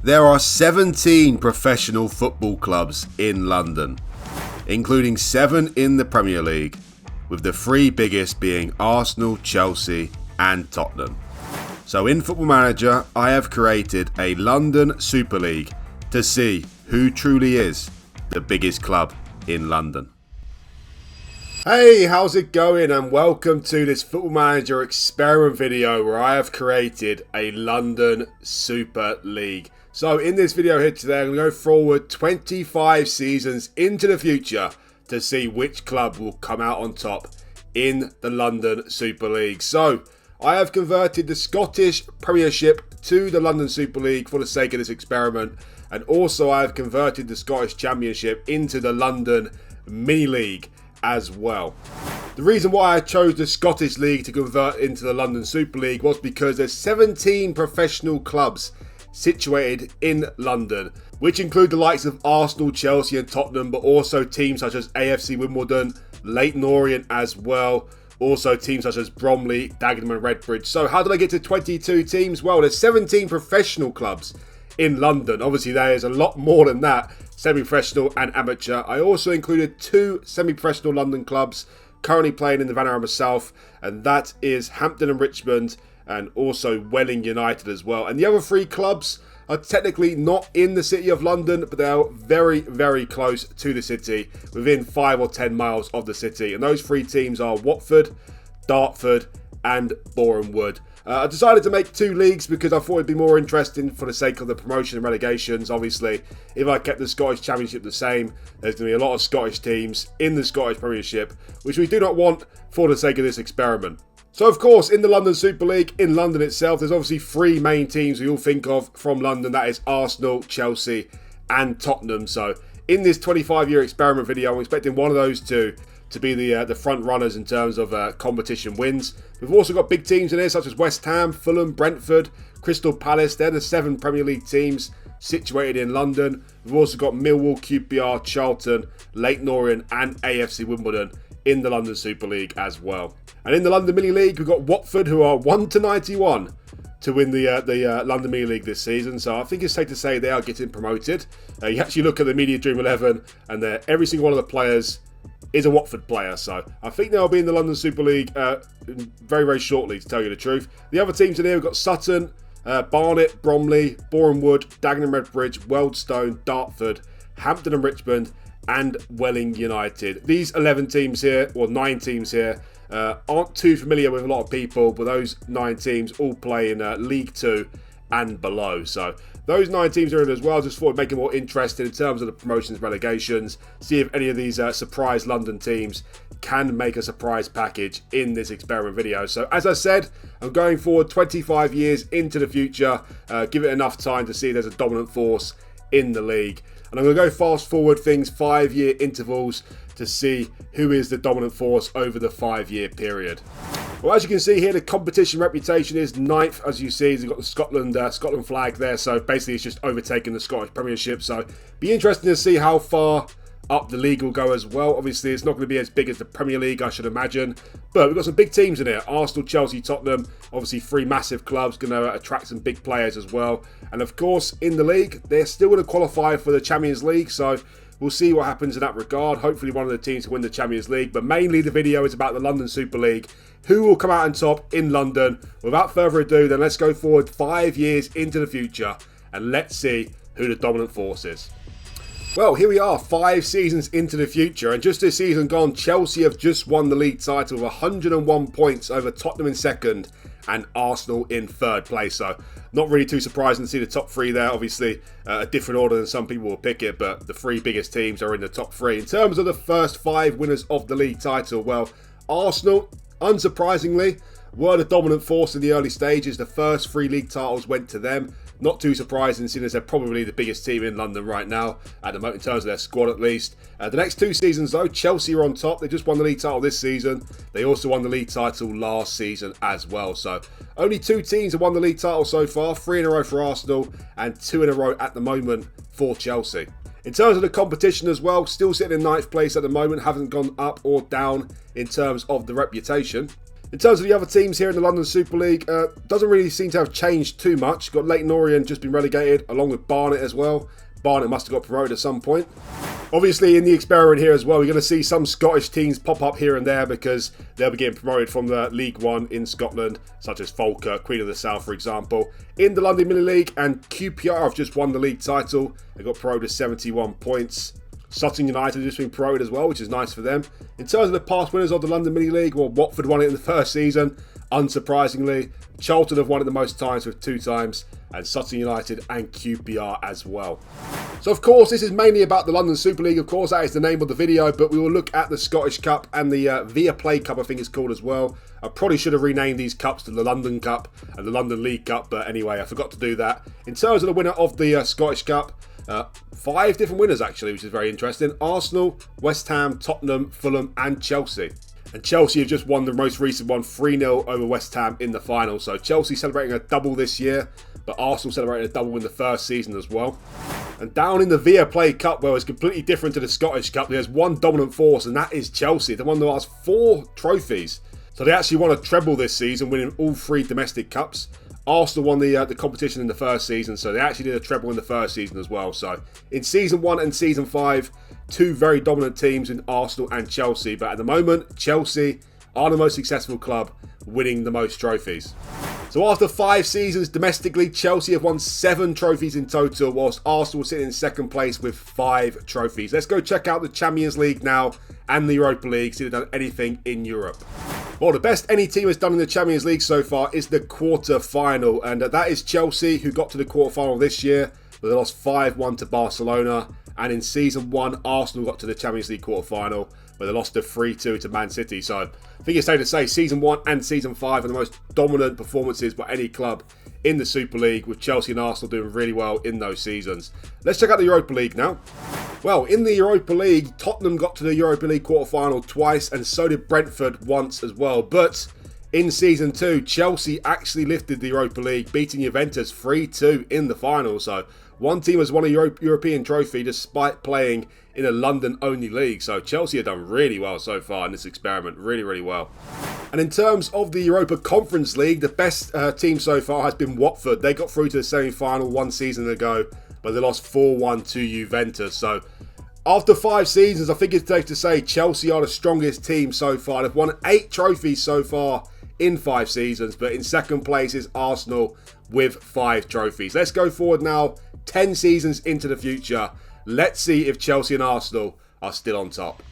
There are 17 professional football clubs in London, including 7 in the Premier League, with the 3 biggest being Arsenal, Chelsea and Tottenham. So in Football Manager, I have created a London Super League to see who truly is the biggest club in London. Hey, how's it going? And welcome to this Football Manager experiment video where I have created a London Super League. So in this video here today, I'm going to go forward 25 seasons into the future to see which club will come out on top in the London Super League. So I have converted the Scottish Premiership to the London Super League for the sake of this experiment. And also I have converted the Scottish Championship into the London Mini League as well. The reason why I chose the Scottish League to convert into the London Super League was because there's 17 professional clubs situated in London, which include the likes of Arsenal, Chelsea and Tottenham, but also teams such as AFC Wimbledon, Leyton Orient as well, also teams such as Bromley, Dagenham and Redbridge. So how did I get to 22 teams? Well, there's 17 professional clubs in London. Obviously there is a lot more than that, semi-professional and amateur. I also included 2 semi-professional London clubs currently playing in the Vanarama South, and that is Hampton and Richmond, and also Welling United as well. And the other 3 clubs are technically not in the city of London, but they are very, very close to the city, within 5 or 10 miles of the city. And those 3 teams are Watford, Dartford and Boreham Wood. I decided to make 2 leagues because I thought it'd be more interesting for the sake of the promotion and relegations. Obviously, if I kept the Scottish Championship the same, there's going to be a lot of Scottish teams in the Scottish Premiership, which we do not want for the sake of this experiment. So of course, in the London Super League, in London itself, there's obviously 3 main teams we all think of from London. That is Arsenal, Chelsea and Tottenham. So in this 25-year experiment video, I'm expecting one of those 2 to be the front runners in terms of competition wins. We've also got big teams in here such as West Ham, Fulham, Brentford, Crystal Palace. They're the 7 Premier League teams situated in London. We've also got Millwall, QPR, Charlton, Leyton Orient and AFC Wimbledon in the London Super League as well. And in the London Mini League, we've got Watford, who are 1-91 to win the London Mini League this season. So I think it's safe to say they are getting promoted. You actually look at the Media Dream 11 and every single one of the players is a Watford player. So I think they'll be in the London Super League very, very shortly, to tell you the truth. The other teams in here, we've got Sutton, Barnet, Bromley, Boreham Wood, Dagenham and Redbridge, Wealdstone, Dartford, Hampton and Richmond and Welling United. These 11 teams here, or 9 teams here, aren't too familiar with a lot of people, but those 9 teams all play in League 2 and below. So those 9 teams are in as well. Just thought it'd make it more interesting in terms of the promotions, relegations, see if any of these surprise London teams can make a surprise package in this experiment video. So as I said, I'm going forward 25 years into the future. Give it enough time to see there's a dominant force in the league. And I'm going to go fast forward things 5-year intervals to see who is the dominant force over the 5-year period. Well, as you can see here, the competition reputation is 9th. As you see, you've got the Scotland flag there. So basically, it's just overtaking the Scottish Premiership. So be interesting to see how far up the league will go as well. Obviously, it's not going to be as big as the Premier League, I should imagine. But we've got some big teams in here. Arsenal, Chelsea, Tottenham. Obviously, 3 massive clubs, going to attract some big players as well. And of course, in the league, they're still going to qualify for the Champions League. So we'll see what happens in that regard. Hopefully, one of the teams will win the Champions League. But mainly, the video is about the London Super League. Who will come out on top in London? Without further ado, then let's go forward 5 years into the future. And let's see who the dominant force is. Well, here we are, 5 seasons into the future, and just this season gone, Chelsea have just won the league title with 101 points over Tottenham in 2nd and Arsenal in 3rd place. So not really too surprising to see the top 3 there. Obviously, a different order than some people will pick it, but the 3 biggest teams are in the top 3. In terms of the first 5 winners of the league title, well, Arsenal, unsurprisingly, were the dominant force in the early stages. The first 3 league titles went to them. Not too surprising, seeing as they're probably the biggest team in London right now, at the moment, in terms of their squad at least. The next 2 seasons, though, Chelsea are on top. They just won the league title this season. They also won the league title last season as well. So only 2 teams have won the league title so far. 3 in a row for Arsenal and 2 in a row at the moment for Chelsea. In terms of the competition as well, still sitting in 9th place at the moment. Haven't gone up or down in terms of the reputation. In terms of the other teams here in the London Super League, doesn't really seem to have changed too much. Got Leyton Orient just been relegated, along with Barnet as well. Barnet must have got promoted at some point. Obviously, in the experiment here as well, we're going to see some Scottish teams pop up here and there because they'll be getting promoted from the League One in Scotland, such as Falkirk, Queen of the South, for example. In the London Mini League, and QPR have just won the league title. They got promoted to 71 points. Sutton United have just been promoted as well, which is nice for them. In terms of the past winners of the London Mini League, well, Watford won it in the first season, unsurprisingly. Charlton have won it the most times with 2 times, and Sutton United and QPR as well. So of course, this is mainly about the London Super League. Of course, that is the name of the video, but we will look at the Scottish Cup and the Viaplay Cup, I think it's called as well. I probably should have renamed these cups to the London Cup and the London League Cup, but anyway, I forgot to do that. In terms of the winner of the Scottish Cup, 5 different winners actually, which is very interesting. Arsenal, West Ham, Tottenham, Fulham and Chelsea. And Chelsea have just won the most recent one, 3-0 over West Ham in the final. So Chelsea celebrating a double this year, but Arsenal celebrating a double in the first season as well. And down in the Viaplay Cup, where it's completely different to the Scottish Cup, there's one dominant force, and that is Chelsea. They won the last 4 trophies. So they actually won a treble this season, winning all 3 domestic cups. Arsenal won the competition in the first season, so they actually did a treble in the first season as well. So in Season 1 and Season 5, 2 very dominant teams in Arsenal and Chelsea. But at the moment, Chelsea are the most successful club, winning the most trophies. So after 5 seasons domestically, Chelsea have won 7 trophies in total, whilst Arsenal sitting in second place with 5 trophies. Let's go check out the Champions League now and the Europa League, see if they've done anything in Europe. Well, the best any team has done in the Champions League so far is the quarter-final, and that is Chelsea, who got to the quarter-final this year, but they lost 5-1 to Barcelona. And in Season 1, Arsenal got to the Champions League quarter-final, but they lost 3-2 to Man City. So I think it's safe to say Season 1 and Season 5 are the most dominant performances by any club in the Super League, with Chelsea and Arsenal doing really well in those seasons. Let's check out the Europa League now. Well, in the Europa League, Tottenham got to the Europa League quarter-final twice, and so did Brentford once as well. But in Season 2, Chelsea actually lifted the Europa League, beating Juventus 3-2 in the final. So one team has won a European trophy despite playing in a London-only league. So Chelsea have done really well so far in this experiment. Really, really well. And in terms of the Europa Conference League, the best team so far has been Watford. They got through to the semi-final 1 season ago, but they lost 4-1 to Juventus. So after 5 seasons, I think it's safe to say Chelsea are the strongest team so far. They've won 8 trophies so far in 5 seasons, but in second place is Arsenal with 5 trophies. Let's go forward now, 10 seasons into the future. Let's see if Chelsea and Arsenal are still on top.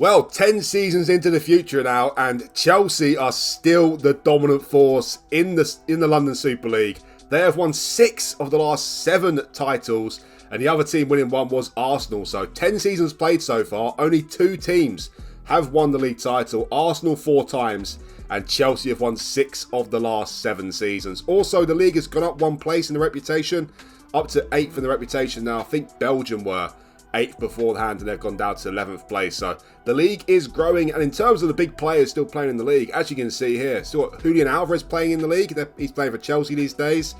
Well, 10 seasons into the future now, and Chelsea are still the dominant force in the London Super League. They have won 6 of the last 7 titles, and the other team winning one was Arsenal. So 10 seasons played so far, only 2 teams have won the league title. Arsenal 4 times, and Chelsea have won 6 of the last 7 seasons. Also, the league has gone up 1 place in the reputation, up to 8th in the reputation now. I think Belgium were 8th beforehand, and they've gone down to 11th place. So the league is growing, and in terms of the big players still playing in the league, as you can see here, still got Julian Alvarez playing in the league. He's playing for Chelsea these days.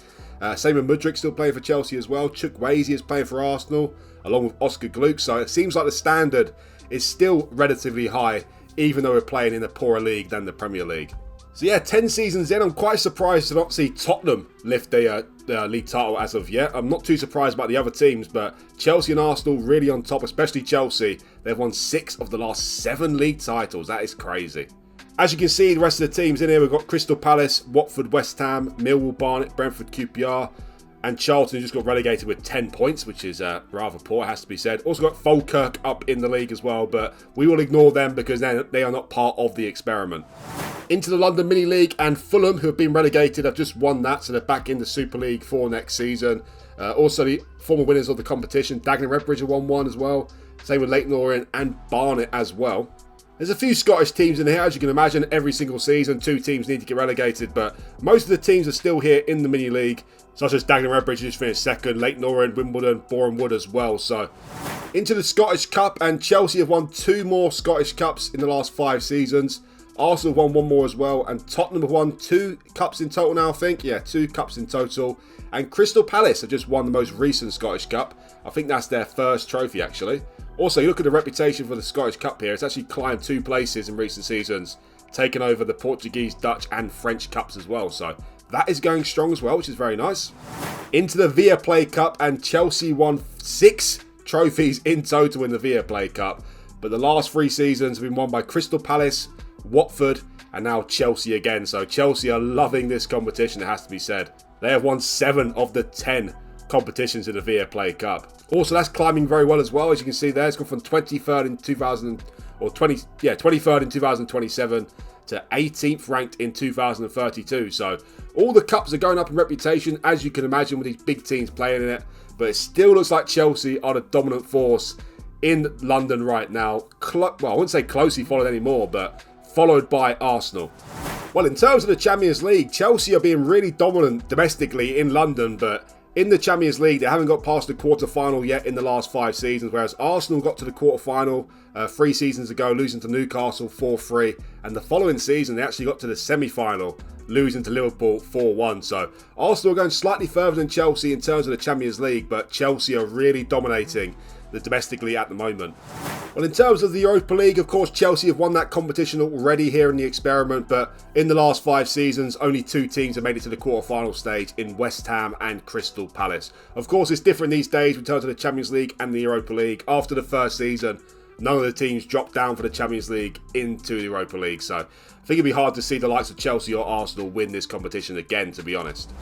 Same with Mudryk, still playing for Chelsea as well. Chukwueze is playing for Arsenal, along with Oscar Gluck. So it seems like the standard is still relatively high, even though we're playing in a poorer league than the Premier League. So yeah, 10 seasons in, I'm quite surprised to not see Tottenham lift the league title as of yet. I'm not too surprised about the other teams, but Chelsea and Arsenal really on top, especially Chelsea. They've won 6 of the last 7 league titles. That is crazy. As you can see, the rest of the teams in here, we've got Crystal Palace, Watford, West Ham, Millwall, Barnet, Brentford, QPR, and Charlton just got relegated with 10 points, which is rather poor, it has to be said. Also got Falkirk up in the league as well, but we will ignore them because they are not part of the experiment. Into the London Mini League, and Fulham, who have been relegated, have just won that, so they're back in the Super League for next season. Also, the former winners of the competition, Dagenham Redbridge have won 1 as well. Same with Leyton Orient and Barnet as well. There's a few Scottish teams in here, as you can imagine. Every single season, 2 teams need to get relegated, but most of the teams are still here in the Mini League, such as Dagenham Redbridge just finished 2nd, Leyton Orient, Wimbledon, Boreham Wood as well. So into the Scottish Cup, and Chelsea have won 2 more Scottish Cups in the last 5 seasons. Arsenal have won 1 more as well, and Tottenham have won 2 cups in total now, I think. Yeah, 2 cups in total. And Crystal Palace have just won the most recent Scottish Cup. I think that's their first trophy, actually. Also, you look at the reputation for the Scottish Cup here. It's actually climbed 2 places in recent seasons. taking over the Portuguese, Dutch and French Cups as well. So that is going strong as well, which is very nice. Into the Viaplay Cup, and Chelsea won 6 trophies in total in the Viaplay Cup. But the last 3 seasons have been won by Crystal Palace, Watford and now Chelsea again. So Chelsea are loving this competition, it has to be said. They have won 7 of the 10 competitions in the Viaplay Cup. Also, that's climbing very well as well. As you can see there, it's gone from 23rd in 23rd in 2027 to 18th ranked in 2032. So all the cups are going up in reputation, as you can imagine, with these big teams playing in it. But it still looks like Chelsea are the dominant force in London right now. Well, I wouldn't say closely followed anymore, but followed by Arsenal. Well, in terms of the Champions League, Chelsea are being really dominant domestically in London, but in the Champions League, they haven't got past the quarter-final yet in the last 5 seasons, whereas Arsenal got to the quarter-final 3 seasons ago, losing to Newcastle 4-3, and the following season, they actually got to the semi-final, losing to Liverpool 4-1. So Arsenal are going slightly further than Chelsea in terms of the Champions League, but Chelsea are really dominating the domestically at the moment. Well, in terms of the Europa League, of course, Chelsea have won that competition already here in the experiment, but in the last 5 seasons, only 2 teams have made it to the quarter-final stage in West Ham and Crystal Palace. Of course, it's different these days in terms of the Champions League and the Europa League. After the first season, none of the teams dropped down for the Champions League into the Europa League, so I think it'd be hard to see the likes of Chelsea or Arsenal win this competition again, to be honest.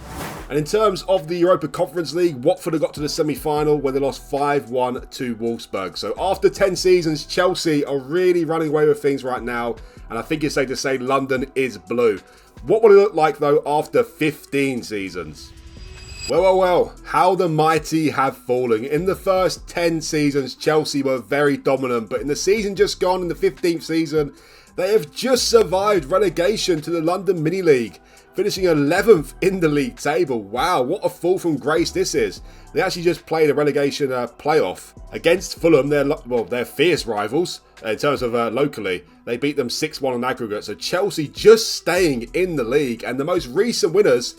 And in terms of the Europa Conference League, Watford have got to the semi-final where they lost 5-1 to Wolfsburg. So after 10 seasons, Chelsea are really running away with things right now, and I think it's safe to say London is blue. What will it look like though after 15 seasons? Well, how the mighty have fallen. In the first 10 seasons, Chelsea were very dominant, but in the season just gone, in the 15th season, they have just survived relegation to the London Mini League, finishing 11th in the league table. Wow, what a fall from grace this is. They actually just played a relegation playoff against Fulham, their fierce rivals in terms of locally. They beat them 6-1 on aggregate, so Chelsea just staying in the league, and the most recent winners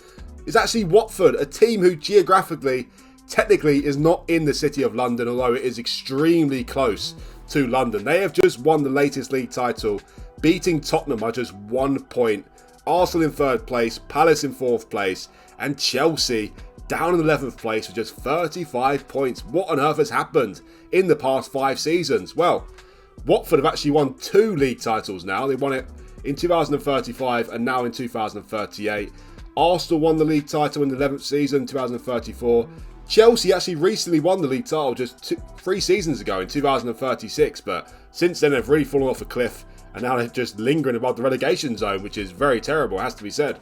is actually Watford, a team who geographically, technically is not in the city of London, although it is extremely close to London. They have just won the latest league title, beating Tottenham by just 1 point. Arsenal in 3rd place, Palace in 4th place, and Chelsea down in 11th place with just 35 points. What on earth has happened in the past 5 seasons? Well, Watford have actually won 2 league titles now. They won it in 2035 and now in 2038. Arsenal won the league title in the 11th season, 2034. Chelsea actually recently won the league title just 3 seasons ago in 2036, but since then they've really fallen off a cliff, and now they're just lingering above the relegation zone, which is very terrible, it has to be said.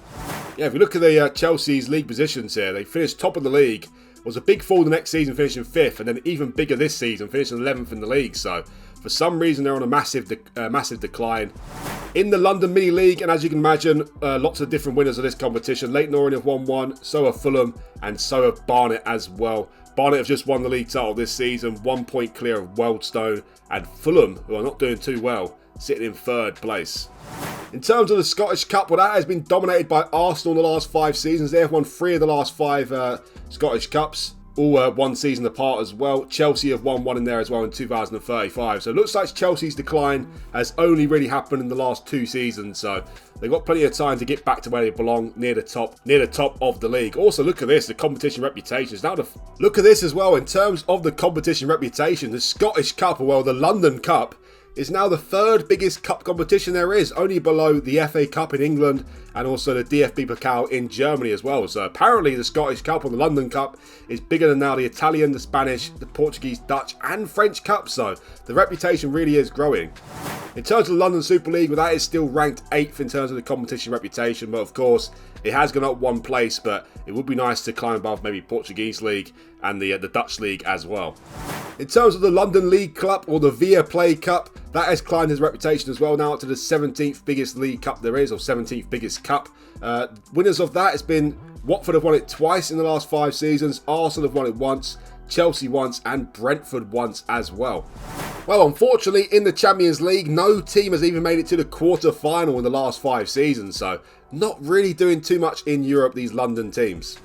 Yeah, if you look at the Chelsea's league positions here, they finished top of the league, was a big fall the next season, finishing 5th, and then even bigger this season, finishing 11th in the league, so for some reason they're on a massive decline. In the London Mini League, and as you can imagine, lots of different winners of this competition. Leyton Orient have won 1, so have Fulham, and so have Barnet as well. Barnet have just won the league title this season, 1 point clear of Wealdstone, and Fulham, who are not doing too well, sitting in 3rd place. In terms of the Scottish Cup, well, that has been dominated by Arsenal in the last 5 seasons. They have won 3 of the last 5 Scottish Cups, all 1 season apart as well. Chelsea have won 1 in there as well in 2035. So it looks like Chelsea's decline has only really happened in the last 2 seasons. So they've got plenty of time to get back to where they belong, near the top of the league. Also, look at this, the competition reputation. Look at this as well, in terms of the competition reputation, the Scottish Cup, or well, the London Cup, is now the 3rd biggest cup competition there is, only below the FA Cup in England and also the DFB Pokal in Germany as well. So apparently the Scottish Cup or the London Cup is bigger than now the Italian, the Spanish, the Portuguese, Dutch and French Cup. So the reputation really is growing. In terms of the London Super League, well, that is still ranked 8th in terms of the competition reputation, but of course it has gone up 1 place, but it would be nice to climb above maybe Portuguese League and the Dutch League as well. In terms of the London League Cup or the Viaplay Cup, that has climbed his reputation as well, now up to the 17th biggest league cup there is, or 17th biggest cup. Winners of that has been Watford have won it twice in the last 5 seasons, Arsenal have won it once, Chelsea once, and Brentford once as well. Well, unfortunately, in the Champions League, no team has even made it to the quarter-final in the last 5 seasons, so not really doing too much in Europe, these London teams.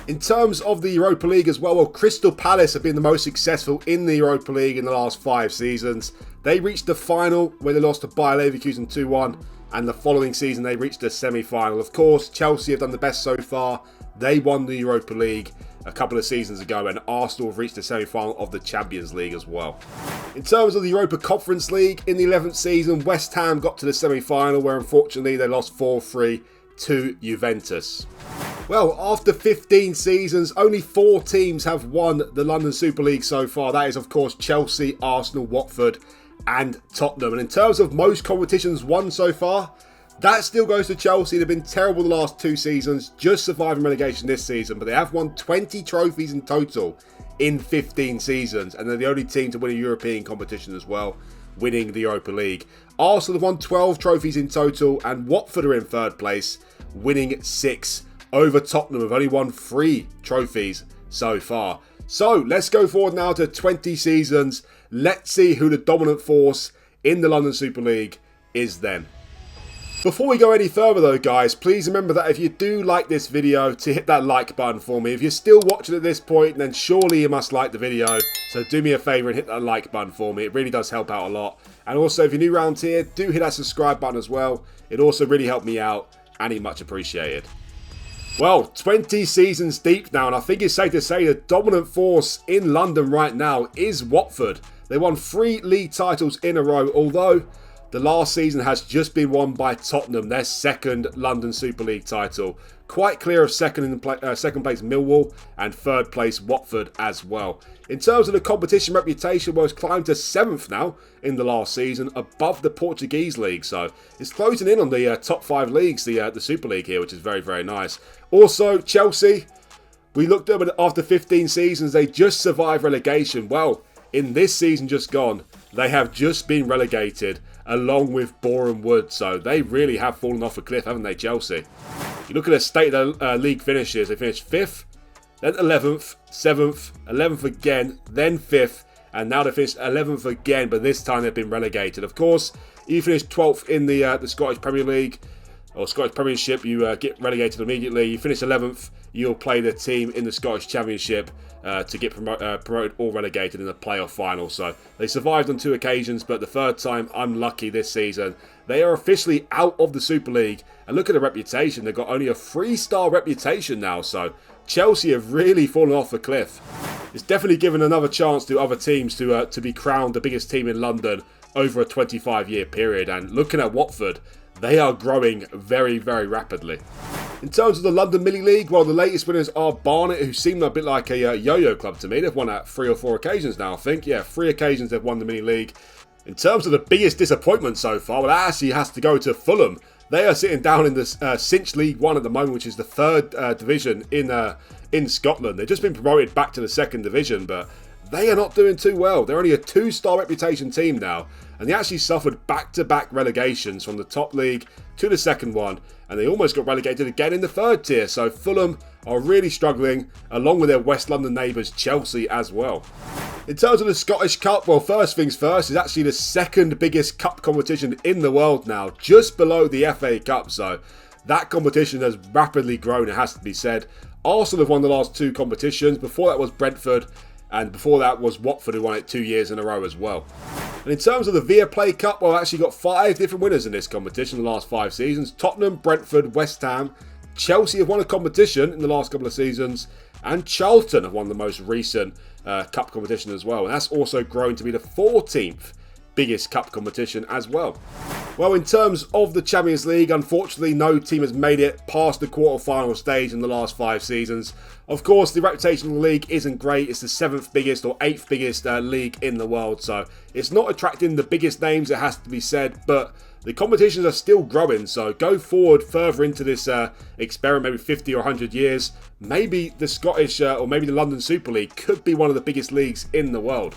In terms of the Europa League as well, Crystal Palace have been the most successful in the Europa League in the last 5 seasons. They reached the final where they lost to Bayer Leverkusen 2-1. and the following season they reached the semi-final. Of course, Chelsea have done the best so far. They won the Europa League a couple of seasons ago, and Arsenal have reached the semi-final of the Champions League as well. In terms of the Europa Conference League, in the 11th season, West Ham got to the semi-final, where unfortunately they lost 4-3 to Juventus. Well, after 15 seasons, only 4 teams have won the London Super League so far. That is, of course, Chelsea, Arsenal, Watford and Tottenham. And in terms of most competitions won so far, that still goes to Chelsea. They've been terrible the last 2 seasons, just surviving relegation this season, but they have won 20 trophies in total in 15 seasons, and they're the only team to win a European competition as well, winning the Europa League. Arsenal have won 12 trophies in total, and Watford are in 3rd place, winning 6 over Tottenham, have only won 3 trophies so far. So let's go forward now to 20 seasons. Let's see who the dominant force in the London Super League is then. Before we go any further though, guys, please remember that if you do like this video, to hit that like button for me. If you're still watching at this point, then surely you must like the video. So do me a favour and hit that like button for me. It really does help out a lot. And also, if you're new around here, do hit that subscribe button as well. It also really helped me out, and it's much appreciated. Well, 20 seasons deep now, and I think it's safe to say the dominant force in London right now is Watford. They won 3 league titles in a row, although the last season has just been won by Tottenham, their 2nd London Super League title. Quite clear of second place Millwall and 3rd place Watford as well. In terms of the competition reputation, well, it's climbed to 7th now in the last season, above the Portuguese league. So it's closing in on the top 5 leagues, the Super League here, which is very, very nice. Also, Chelsea, we looked at them after 15 seasons, they just survived relegation. Well, in this season just gone, they have just been relegated along with Boreham Wood. So they really have fallen off a cliff, haven't they, Chelsea? You look at the state of the league finishes. They finished 5th, then 11th, 7th, 11th again, then 5th, and now they finished 11th again, but this time they've been relegated. Of course, you finish 12th in the Scottish Premier League, or Scottish Premiership, you get relegated immediately. You finish 11th, you'll play the team in the Scottish Championship to get promoted or relegated in the playoff final. So they survived on 2 occasions, but the 3rd time unlucky this season. They are officially out of the Super League, and look at the reputation. They've got only a 3-star reputation now, so Chelsea have really fallen off the cliff. It's definitely given another chance to other teams to be crowned the biggest team in London over a 25-year period, and looking at Watford, they are growing very, very rapidly. In terms of the London Mini League, well, the latest winners are Barnet, who seem a bit like a yo-yo club to me. They've won at 3 or 4 occasions now, I think. Yeah, 3 occasions they've won the Mini League. In terms of the biggest disappointment so far, well, that actually has to go to Fulham. They are sitting down in the Cinch League 1 at the moment, which is the 3rd division in Scotland. They've just been promoted back to the 2nd division, but they are not doing too well. They're only a 2-star reputation team now, and they actually suffered back-to-back relegations from the top league to the 2nd one, and they almost got relegated again in the 3rd tier. So Fulham are really struggling, along with their West London neighbours Chelsea as well. In terms of the Scottish Cup, well, first things first, it's actually the 2nd biggest cup competition in the world now, just below the FA Cup. So that competition has rapidly grown, it has to be said. Arsenal have won the last 2 competitions. Before that was Brentford, and before that was Watford, who won it 2 years in a row as well. And in terms of the Viaplay Cup, well, actually got 5 different winners in this competition in the last 5 seasons. Tottenham, Brentford, West Ham, Chelsea have won a competition in the last couple of seasons, and Charlton have won the most recent cup competition as well. And that's also grown to be the 14th biggest cup competition as well. Well, in terms of the Champions League, unfortunately, no team has made it past the quarter-final stage in the last 5 seasons. Of course, the reputation of the league isn't great. It's the 7th biggest or 8th biggest league in the world, so it's not attracting the biggest names, it has to be said, but the competitions are still growing, so go forward further into this experiment, maybe 50 or 100 years. Maybe the Scottish or maybe the London Super League could be one of the biggest leagues in the world.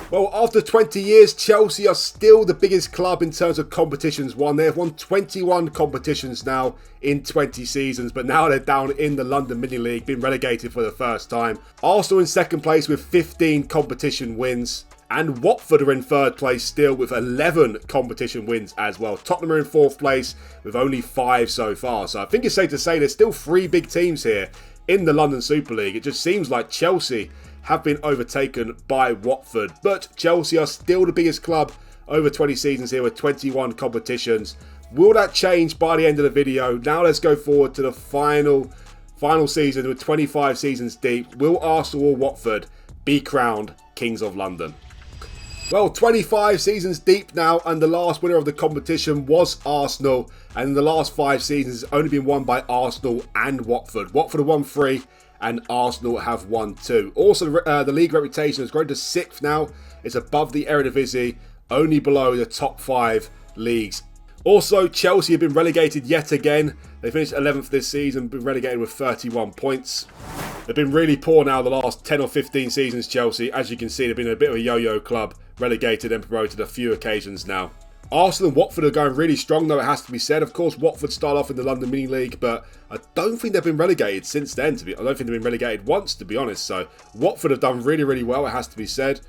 Well, after 20 years, Chelsea are still the biggest club in terms of competitions won. They have won 21 competitions now in 20 seasons, but now they're down in the London Mini League, been relegated for the first time. Arsenal in 2nd place with 15 competition wins. And Watford are in 3rd place still with 11 competition wins as well. Tottenham are in 4th place with only 5 so far. So I think it's safe to say there's still 3 big teams here in the London Super League. It just seems like Chelsea have been overtaken by Watford. But Chelsea are still the biggest club over 20 seasons here with 21 competitions. Will that change by the end of the video? Now let's go forward to the final season with 25 seasons deep. Will Arsenal or Watford be crowned Kings of London? Well, 25 seasons deep now, and the last winner of the competition was Arsenal. And in the last 5 seasons, it's only been won by Arsenal and Watford. Watford have won 3, and Arsenal have won 2. Also, the league reputation has grown to 6th now. It's above the Eredivisie, only below the top 5 leagues. Also, Chelsea have been relegated yet again. They finished 11th this season, been relegated with 31 points. They've been really poor now the last 10 or 15 seasons, Chelsea. As you can see, they've been a bit of a yo-yo club, relegated and promoted a few occasions now. Arsenal and Watford are going really strong, though, it has to be said. Of course, Watford start off in the London Mini League, but I don't think they've been relegated since then. I don't think they've been relegated once, to be honest. So, Watford have done really, really well, it has to be said.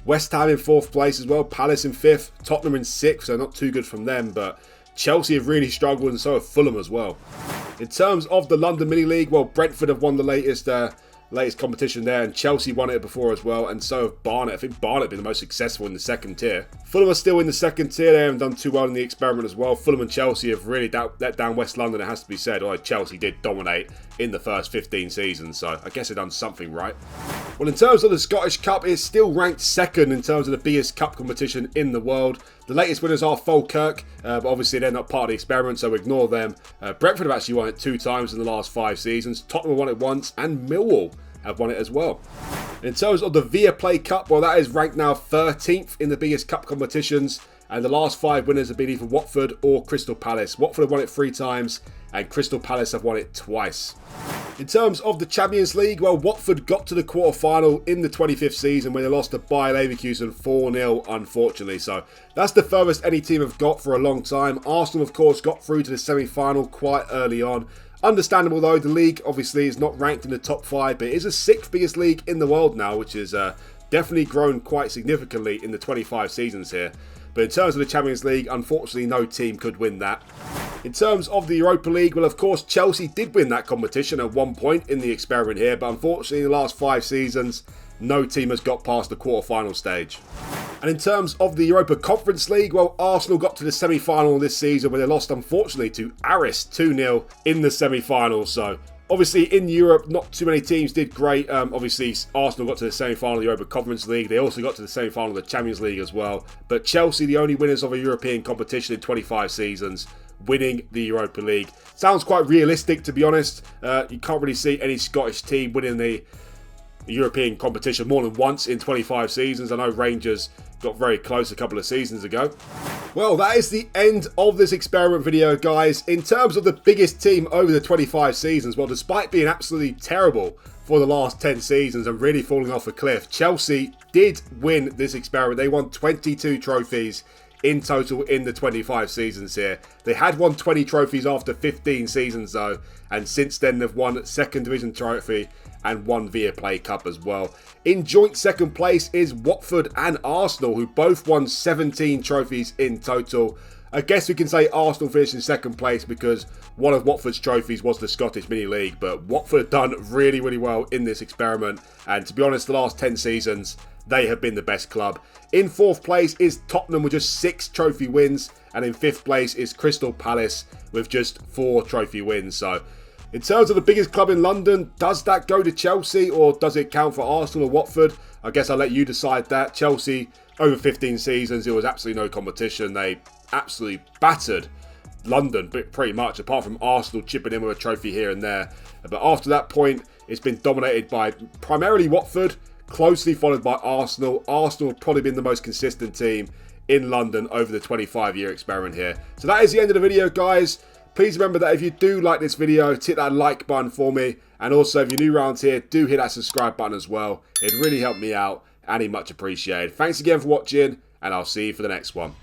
West Ham in 4th place as well, Palace in 5th, Tottenham in 6th, so not too good from them, but Chelsea have really struggled and so have Fulham as well. In terms of the London Mini League, well, Brentford have won the latest competition there, and Chelsea won it before as well, and so have Barnet. I think Barnet have been the most successful in the 2nd tier. Fulham are still in the 2nd tier. They haven't done too well in the experiment as well. Fulham and Chelsea have really let down West London, it has to be said, although Chelsea did dominate in the first 15 seasons, so I guess they've done something right. Well, in terms of the Scottish Cup, it's still ranked 2nd in terms of the biggest cup competition in the world. The latest winners are Falkirk, but obviously they're not part of the experiment, so ignore them. Brentford have actually won it 2 times in the last 5 seasons. Tottenham have won it once, and Millwall have won it as well. In terms of the Viaplay Cup, well, that is ranked now 13th in the biggest cup competitions, and the last 5 winners have been either Watford or Crystal Palace. Watford have won it 3 times, and Crystal Palace have won it twice. In terms of the Champions League, well, Watford got to the quarter-final in the 25th season when they lost to Bayer Leverkusen 4-0, unfortunately. So that's the furthest any team have got for a long time. Arsenal, of course, got through to the semi-final quite early on. Understandable, though, the league obviously is not ranked in the top 5, but it is the 6th biggest league in the world now, which has definitely grown quite significantly in the 25 seasons here. But in terms of the Champions League, unfortunately, no team could win that. In terms of the Europa League, well, of course, Chelsea did win that competition at one point in the experiment here, but unfortunately, in the last 5 seasons, no team has got past the quarter-final stage. And in terms of the Europa Conference League, well, Arsenal got to the semi-final this season where they lost, unfortunately, to Aris 2-0 in the semi-finals. So, obviously, in Europe, not too many teams did great. Obviously, Arsenal got to the semi-final of the Europa Conference League. They also got to the semi-final of the Champions League as well. But Chelsea, the only winners of a European competition in 25 seasons, winning the Europa League. Sounds quite realistic, to be honest. You can't really see any Scottish team winning the European competition more than once in 25 seasons. I know Rangers got very close a couple of seasons ago. Well, that is the end of this experiment video, guys. In terms of the biggest team over the 25 seasons, well, despite being absolutely terrible for the last 10 seasons and really falling off a cliff, Chelsea did win this experiment. They won 22 trophies in total in the 25 seasons here. They had won 20 trophies after 15 seasons though, and since then they've won 2nd Division trophy and 1 Viaplay Cup as well. In joint 2nd place is Watford and Arsenal, who both won 17 trophies in total. I guess we can say Arsenal finished in 2nd place because one of Watford's trophies was the Scottish Mini League, but Watford have done really, really well in this experiment, and to be honest, the last 10 seasons, they have been the best club. In 4th place is Tottenham with just 6 trophy wins, and in 5th place is Crystal Palace with just 4 trophy wins. So, in terms of the biggest club in London, does that go to Chelsea or does it count for Arsenal or Watford? I guess I'll let you decide that. Chelsea, over 15 seasons, it was absolutely no competition. They absolutely battered London pretty much, apart from Arsenal chipping in with a trophy here and there. But after that point, it's been dominated by primarily Watford, closely followed by Arsenal. Arsenal have probably been the most consistent team in London over the 25-year experiment here. So that is the end of the video, guys. Please remember that if you do like this video, hit that like button for me. And also, if you're new around here, do hit that subscribe button as well. It'd really help me out and it's much appreciated. Thanks again for watching, and I'll see you for the next one.